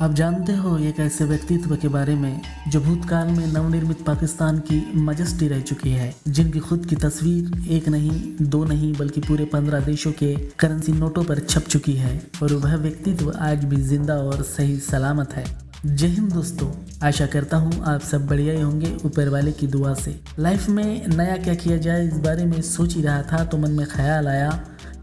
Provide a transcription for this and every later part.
आप जानते हो एक ऐसे व्यक्तित्व के बारे में जो भूतकाल में नवनिर्मित पाकिस्तान की मजेस्टी रह चुकी है, जिनकी खुद की तस्वीर एक नहीं दो नहीं बल्कि पूरे 15 देशों के करेंसी नोटों पर छप चुकी है और वह व्यक्तित्व आज भी जिंदा और सही सलामत है। जय हिंद दोस्तों, आशा करता हूँ आप सब बढ़िया ही होंगे ऊपर वाले की दुआ से। लाइफ में नया क्या किया जाए इस बारे में सोच ही रहा था तो मन में ख्याल आया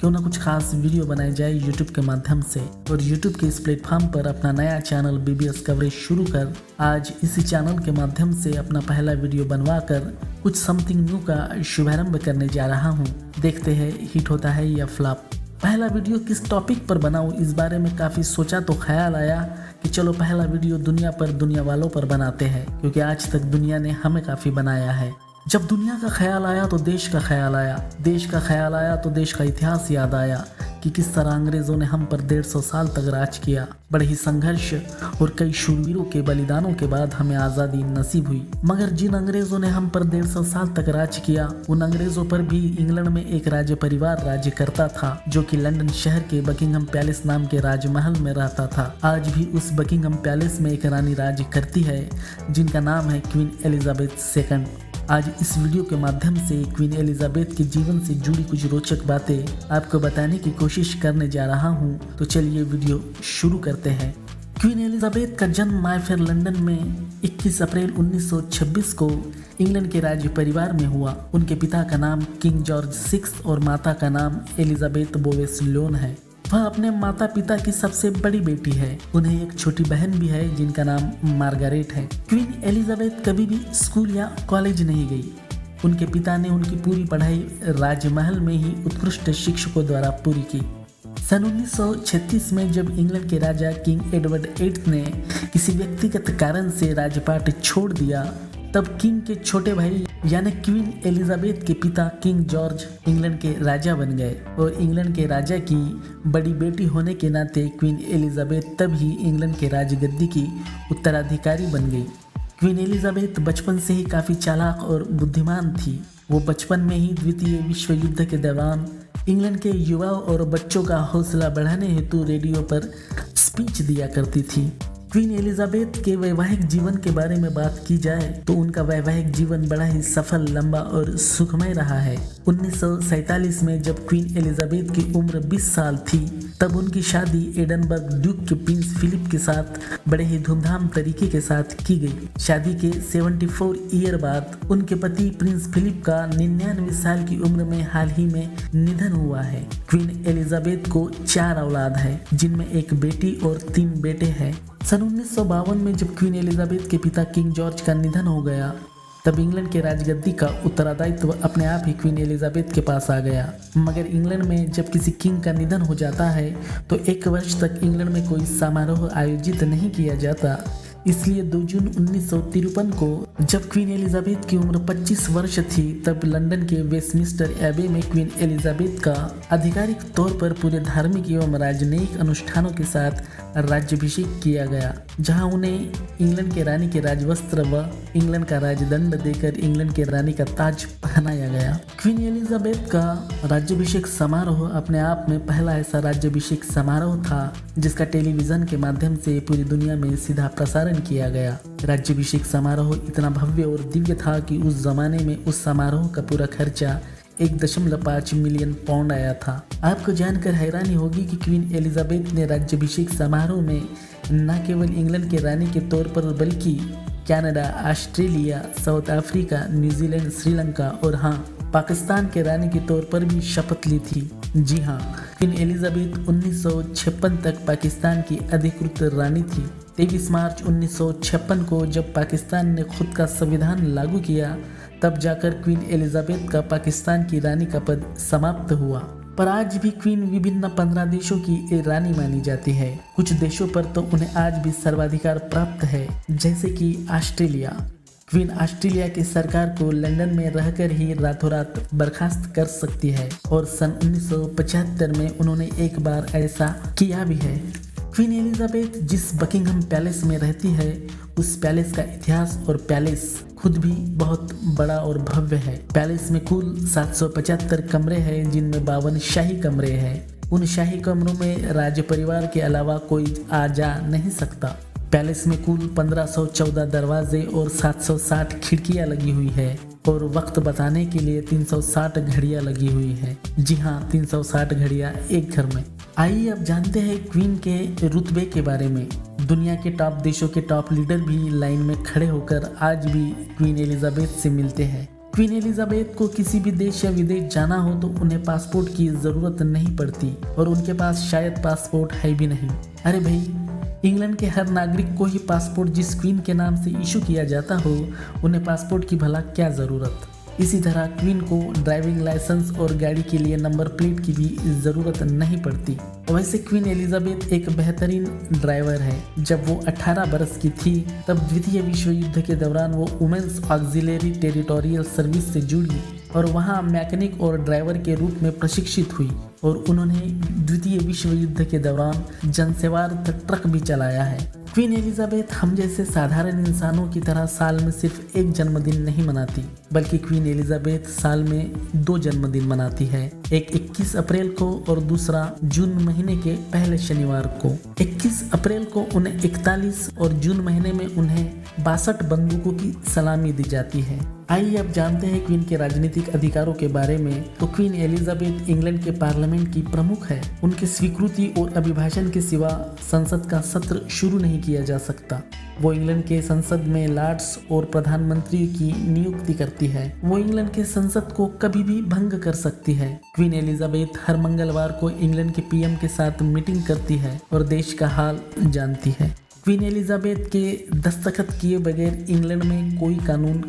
क्यों ना कुछ खास वीडियो बनाई जाए यूट्यूब के माध्यम से। और यूट्यूब के इस प्लेटफॉर्म पर अपना नया चैनल बीबीएस कवरेज शुरू कर आज इसी चैनल के माध्यम से अपना पहला वीडियो बनवा कर कुछ समथिंग न्यू का शुभारंभ करने जा रहा हूँ। देखते हैं हिट होता है या फ्लॉप। पहला वीडियो किस टॉपिक पर बनाऊँ इस बारे में काफ़ी सोचा तो ख्याल आया कि चलो पहला वीडियो दुनिया वालों पर बनाते हैं, क्योंकि आज तक दुनिया ने हमें काफ़ी बनाया है। जब दुनिया का ख्याल आया तो देश का ख्याल आया, देश का ख्याल आया तो देश का इतिहास याद आया कि किस तरह अंग्रेज़ों ने हम पर 150 साल तक राज किया। बड़े ही संघर्ष और कई शूरवीरों के बलिदानों के बाद हमें आज़ादी नसीब हुई। मगर जिन अंग्रेज़ों ने हम पर 150 साल तक राज किया, उन अंग्रेज़ों पर भी इंग्लैंड में एक राज्य परिवार राज्य करता था, जो कि लंदन शहर के बकिंघम पैलेस नाम के राजमहल में रहता था। आज भी उस बकिंघम पैलेस में एक रानी राज्य करती है जिनका नाम है क्वीन एलिजाबेथ सेकंड। आज इस वीडियो के माध्यम से क्वीन एलिजाबेथ के जीवन से जुड़ी कुछ रोचक बातें आपको बताने की कोशिश करने जा रहा हूं, तो चलिए वीडियो शुरू करते हैं। क्वीन एलिजाबेथ का जन्म मायफेयर लंदन में 21 अप्रैल 1926 को इंग्लैंड के राज्य परिवार में हुआ। उनके पिता का नाम किंग जॉर्ज 6 और माता का नाम एलिजाबेथ बोवेस लोन है। वह अपने माता पिता की सबसे बड़ी बेटी है। उन्हें एक छोटी बहन भी है जिनका नाम मार्गारेट है। क्वीन एलिजाबेथ कभी भी स्कूल या कॉलेज नहीं गई। उनके पिता ने उनकी पूरी पढ़ाई राजमहल में ही उत्कृष्ट शिक्षकों द्वारा पूरी की। सन 1936 में जब इंग्लैंड के राजा किंग एडवर्ड 8 ने किसी व्यक्तिगत कारण से राजपाट छोड़ दिया, तब किंग के छोटे भाई यानी क्वीन एलिजाबेथ के पिता किंग जॉर्ज इंग्लैंड के राजा बन गए और इंग्लैंड के राजा की बड़ी बेटी होने के नाते क्वीन एलिजाबेथ तब ही इंग्लैंड के राजगद्दी की उत्तराधिकारी बन गई। क्वीन एलिजाबेथ बचपन से ही काफ़ी चालाक और बुद्धिमान थी। वो बचपन में ही द्वितीय विश्व युद्ध के दौरान इंग्लैंड के युवाओं और बच्चों का हौसला बढ़ाने हेतु रेडियो पर स्पीच दिया करती थी। क्वीन एलिजाबेथ के वैवाहिक जीवन के बारे में बात की जाए तो उनका वैवाहिक जीवन बड़ा ही सफल, लंबा और सुखमय रहा है। 1947 में जब क्वीन एलिजाबेथ की उम्र 20 साल थी, तब उनकी शादी एडनबर्ग ड्यूक के प्रिंस फिलिप के साथ बड़े ही धूमधाम तरीके के साथ की गई। शादी के 74 ईयर बाद उनके पति प्रिंस फिलिप का 99 साल की उम्र में हाल ही में निधन हुआ है। क्वीन एलिजाबेथ को 4 औलाद है, जिनमें एक बेटी और 3 बेटे हैं। सन 1952 में जब क्वीन एलिजाबेथ के पिता किंग जॉर्ज का निधन हो गया, तब इंग्लैंड के राजगद्दी का उत्तरादायित्व अपने आप ही क्वीन एलिजाबेथ के पास आ गया। मगर इंग्लैंड में जब किसी किंग का निधन हो जाता है तो 1 वर्ष तक इंग्लैंड में कोई समारोह आयोजित नहीं किया जाता। इसलिए 2 जून 1953 को जब क्वीन एलिजाबेथ की उम्र 25 वर्ष थी, तब लंदन के वेस्टमिंस्टर एबे में क्वीन एलिजाबेथ का आधिकारिक तौर पर पूरे धार्मिक एवं राजनयिक अनुष्ठानों के साथ राज्याभिषेक किया गया, जहां उन्हें इंग्लैंड के रानी के राजवस्त्र व इंग्लैंड का राजदंड देकर इंग्लैंड के रानी का ताज पहनाया गया। क्वीन एलिजाबेथ का राज्याभिषेक समारोह अपने आप में पहला ऐसा राज्याभिषेक समारोह था जिसका टेलीविजन के माध्यम से पूरी दुनिया में सीधा प्रसारण किया गया। राज्याभिषेक समारोह इतना भव्य और दिव्य था कि उस जमाने में उस समारोह का पूरा खर्चा 1.5 मिलियन पाउंड आया था। आपको जानकर हैरानी होगी कि क्वीन एलिजाबेथ ने राज्याभिषेक समारोह में न केवल इंग्लैंड के रानी के तौर पर बल्कि Canada, Australia, south Africa, New Zealand, Sri Lanka और हाँ, पाकिस्तान के रानी के तौर पर भी शपथ ली थी। जी हाँ, क्वीन एलिजाबेथ 1956 तक पाकिस्तान की अधिकृत रानी थी। 23 मार्च 1956 को जब पाकिस्तान ने खुद का संविधान लागू किया, तब जाकर क्वीन एलिजाबेथ का पाकिस्तान की रानी का पद समाप्त हुआ। पर आज भी क्वीन विभिन्न 15 देशों की रानी मानी जाती है। कुछ देशों पर तो उन्हें आज भी सर्वाधिकार प्राप्त है, जैसे कि ऑस्ट्रेलिया। क्वीन ऑस्ट्रेलिया की सरकार को लंदन में रहकर ही रातों रात बर्खास्त कर सकती है और सन 1975 में उन्होंने एक बार ऐसा किया भी है। क्वीन एलिजाबेथ जिस बकिंघम पैलेस में रहती है उस पैलेस का इतिहास और पैलेस खुद भी बहुत बड़ा और भव्य है। पैलेस में कुल 775 कमरे हैं जिनमें 52 शाही कमरे हैं। उन शाही कमरों में राज परिवार के अलावा कोई आ जा नहीं सकता। पैलेस में कुल 1514 दरवाजे और 760 खिड़कियां लगी हुई है और वक्त बताने के लिए 360 घड़ियां लगी हुई है। जी हाँ, 360 घड़ियां एक घर में। आइए अब जानते हैं क्वीन के रुतबे के बारे में। दुनिया के टॉप देशों के टॉप लीडर भी लाइन में खड़े होकर आज भी क्वीन एलिजाबेथ से मिलते हैं। क्वीन एलिजाबेथ को किसी भी देश या विदेश जाना हो तो उन्हें पासपोर्ट की जरूरत नहीं पड़ती और उनके पास शायद पासपोर्ट है भी नहीं। अरे भाई, इंग्लैंड के हर नागरिक को ही पासपोर्ट जिस क्वीन के नाम से इशू किया जाता हो उन्हें पासपोर्ट की भला क्या ज़रूरत। इसी तरह क्वीन को ड्राइविंग लाइसेंस और गाड़ी के लिए नंबर प्लेट की भी ज़रूरत नहीं पड़ती। वैसे क्वीन एलिजाबेथ एक बेहतरीन ड्राइवर है। जब वो 18 बरस की थी तब द्वितीय विश्व युद्ध के दौरान वो वुमेन्स ऑक्सिलरी टेरिटोरियल सर्विस से जुड़ी और वहाँ मैकेनिक और ड्राइवर के रूप में प्रशिक्षित हुई और उन्होंने द्वितीय विश्व युद्ध के दौरान जनसेवार्थ ट्रक भी चलाया है। क्वीन एलिजाबेथ हम जैसे साधारण इंसानों की तरह साल में सिर्फ एक जन्मदिन नहीं मनाती, बल्कि क्वीन एलिजाबेथ साल में 2 जन्मदिन मनाती है। एक 21 अप्रैल को और दूसरा जून महीने के पहले शनिवार को। 21 अप्रैल को उन्हें 41 और जून महीने में उन्हें 62 बंदूकों की सलामी दी जाती है। आइए अब जानते हैं क्वीन के राजनीतिक अधिकारों के बारे में। तो क्वीन एलिजाबेथ इंग्लैंड के पार्लियामेंट की प्रमुख है। उनकी स्वीकृति और अभिभाषण के सिवा संसद का सत्र शुरू नहीं किया जा सकता। वो इंग्लैंड के संसद में लॉर्ड्स और प्रधानमंत्री की नियुक्ति करती है। वो इंग्लैंड के संसद को कभी भी भंग कर सकती है। क्वीन एलिजाबेथ हर मंगलवार को इंग्लैंड के पीएम के साथ मीटिंग करती है और देश का हाल जानती है। क्वीन एलिजाबेथ के दस्तखत किए बगैर इंग्लैंड में कोई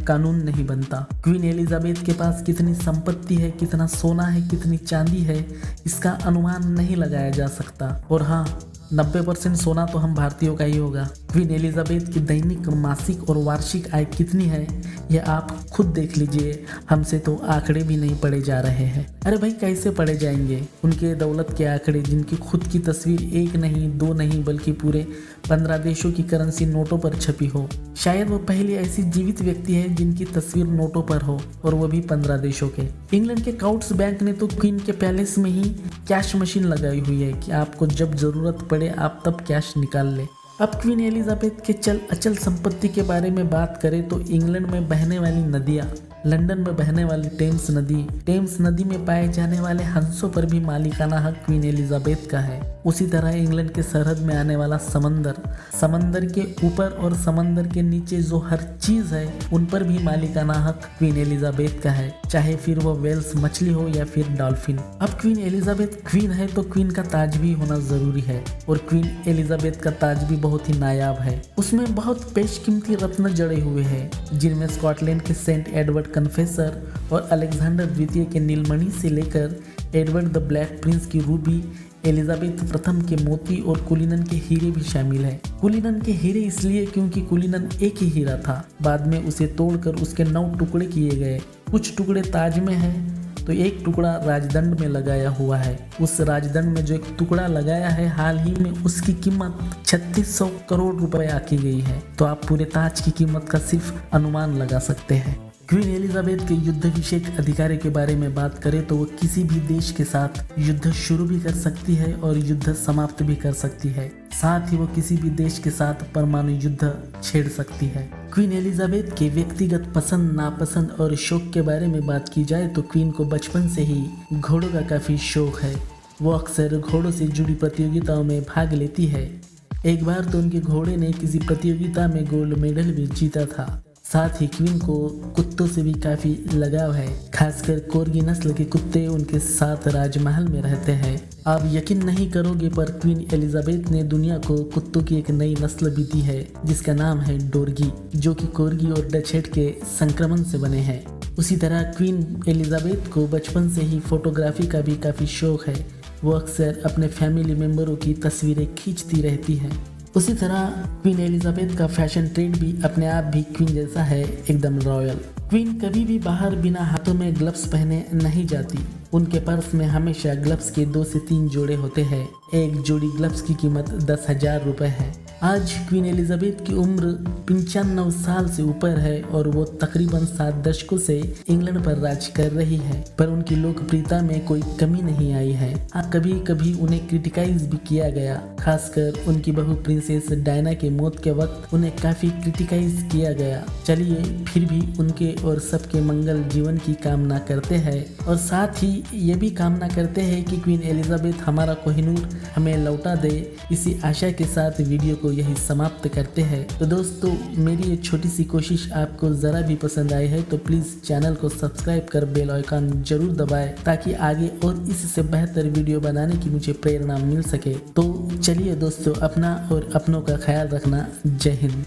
कानून नहीं बनता। क्वीन एलिजाबेथ के पास कितनी संपत्ति है, कितना सोना है, कितनी चांदी है, इसका अनुमान नहीं लगाया जा सकता। और हाँ, 90% सोना तो हम भारतीयों का ही होगा। क्वीन एलिजाबेथ की दैनिक, मासिक और वार्षिक आय कितनी है यह आप खुद देख लीजिए। हमसे तो आंकड़े भी नहीं पढ़े जा रहे हैं। अरे भाई, कैसे पढ़े जाएंगे? उनके दौलत के आंकड़े, जिनकी खुद की तस्वीर 1 नहीं 2 नहीं बल्कि पूरे 15 देशों की करेंसी नोटों पर छपी हो। शायद वो पहली ऐसी जीवित व्यक्ति है जिनकी तस्वीर नोटों पर हो, और वो भी 15 देशों के। इंग्लैंड के काउट्स बैंक ने तो क्वीन के पैलेस में ही कैश मशीन लगाई हुई है कि आपको जब जरूरत पड़े आप तब कैश निकाल ले। अब क्वीन एलिजाबेथ के चल अचल संपत्ति के बारे में बात करें तो इंग्लैंड में बहने वाली नदियाँ, लंदन में बहने वाली टेम्स नदी में पाए जाने वाले हंसों पर भी मालिकाना हक क्वीन एलिजाबेथ का है। उसी तरह इंग्लैंड के सरहद में आने वाला समंदर के ऊपर और समंदर के नीचे जो हर चीज है उन पर भी मालिकाना हक क्वीन एलिजाबेथ का है, चाहे फिर वो वेल्स मछली हो या फिर डॉल्फिन। अब क्वीन एलिजाबेथ क्वीन है तो क्वीन का ताज भी होना जरूरी है, और क्वीन एलिजाबेथ का ताज भी बहुत ही नायाब है। उसमें बहुत बेशकीमती रत्न जड़े हुए हैं, जिनमें स्कॉटलैंड के सेंट एडवर्ड कन्फेसर और अलेक्जेंडर द्वितीय के नीलमणि से लेकर एडवर्ड द ब्लैक प्रिंस की रूबी, एलिजाबेथ प्रथम के मोती और कुलिनन के हीरे भी शामिल हैं। कुलिनन के हीरे इसलिए क्योंकि कुलिनन एक ही हीरा था, बाद में उसे तोड़कर उसके 9 टुकड़े किए गए। कुछ टुकड़े ताज में हैं तो एक टुकड़ा राजदंड में लगाया हुआ है। उस राजदंड में जो एक टुकड़ा लगाया है, हाल ही में उसकी कीमत 3600 करोड़ रुपए आकी गई है। तो आप पूरे ताज की कीमत का सिर्फ अनुमान लगा सकते हैं। क्वीन एलिजाबेथ के युद्ध विषयक अधिकार के बारे में बात करें तो वो किसी भी देश के साथ युद्ध शुरू भी कर सकती है और युद्ध समाप्त भी कर सकती है। साथ ही वो किसी भी देश के साथ परमाणु युद्ध छेड़ सकती है। क्वीन एलिजाबेथ के व्यक्तिगत पसंद, नापसंद और शौक के बारे में बात की जाए तो क्वीन को बचपन से ही घोड़ों का काफ़ी शौक है। वो अक्सर घोड़ों से जुड़ी प्रतियोगिताओं में भाग लेती है। एक बार तो उनके घोड़े ने किसी प्रतियोगिता में गोल्ड मेडल भी जीता था। साथ ही क्वीन को कुत्तों से भी काफ़ी लगाव है, खासकर कोर्गी नस्ल के कुत्ते उनके साथ राजमहल में रहते हैं। आप यकीन नहीं करोगे पर क्वीन एलिजाबेथ ने दुनिया को कुत्तों की एक नई नस्ल भी दी है, जिसका नाम है डोर्गी, जो कि कोर्गी और डचेट के संक्रमण से बने हैं। उसी तरह क्वीन एलिजाबेथ को बचपन से ही फोटोग्राफी का भी काफ़ी शौक है। वो अक्सर अपने फैमिली मेम्बरों की तस्वीरें खींचती रहती हैं। उसी तरह क्वीन एलिजाबेथ का फैशन ट्रेंड भी अपने आप भी क्वीन जैसा है, एकदम रॉयल। क्वीन कभी भी बाहर बिना हाथों में ग्लव्स पहने नहीं जाती। उनके पर्स में हमेशा ग्लव्स के 2 से 3 जोड़े होते हैं। एक जोड़ी ग्लव्स की कीमत 10,000 रुपए है। आज क्वीन एलिजाबेथ की उम्र 95 साल से ऊपर है और वो तकरीबन 7 दशकों से इंग्लैंड पर राज कर रही है, पर उनकी लोकप्रियता में कोई कमी नहीं आई है। कभी कभी उन्हें क्रिटिकाइज भी किया गया, खासकर उनकी बहू प्रिंसेस डायना के मौत के वक्त उन्हें काफी क्रिटिकाइज किया गया। चलिए फिर भी उनके और सबके मंगल जीवन की कामना करते हैं और साथ ही ये भी कामना करते हैं कि क्वीन एलिजाबेथ हमारा कोहिनूर हमें लौटा दे। इसी आशा के साथ वीडियो को यही समाप्त करते हैं। तो दोस्तों, मेरी ये छोटी सी कोशिश आपको ज़रा भी पसंद आई है तो प्लीज़ चैनल को सब्सक्राइब कर बेल आइकन जरूर दबाएं ताकि आगे और इससे बेहतर वीडियो बनाने की मुझे प्रेरणा मिल सके। तो चलिए दोस्तों, अपना और अपनों का ख्याल रखना। जय हिंद।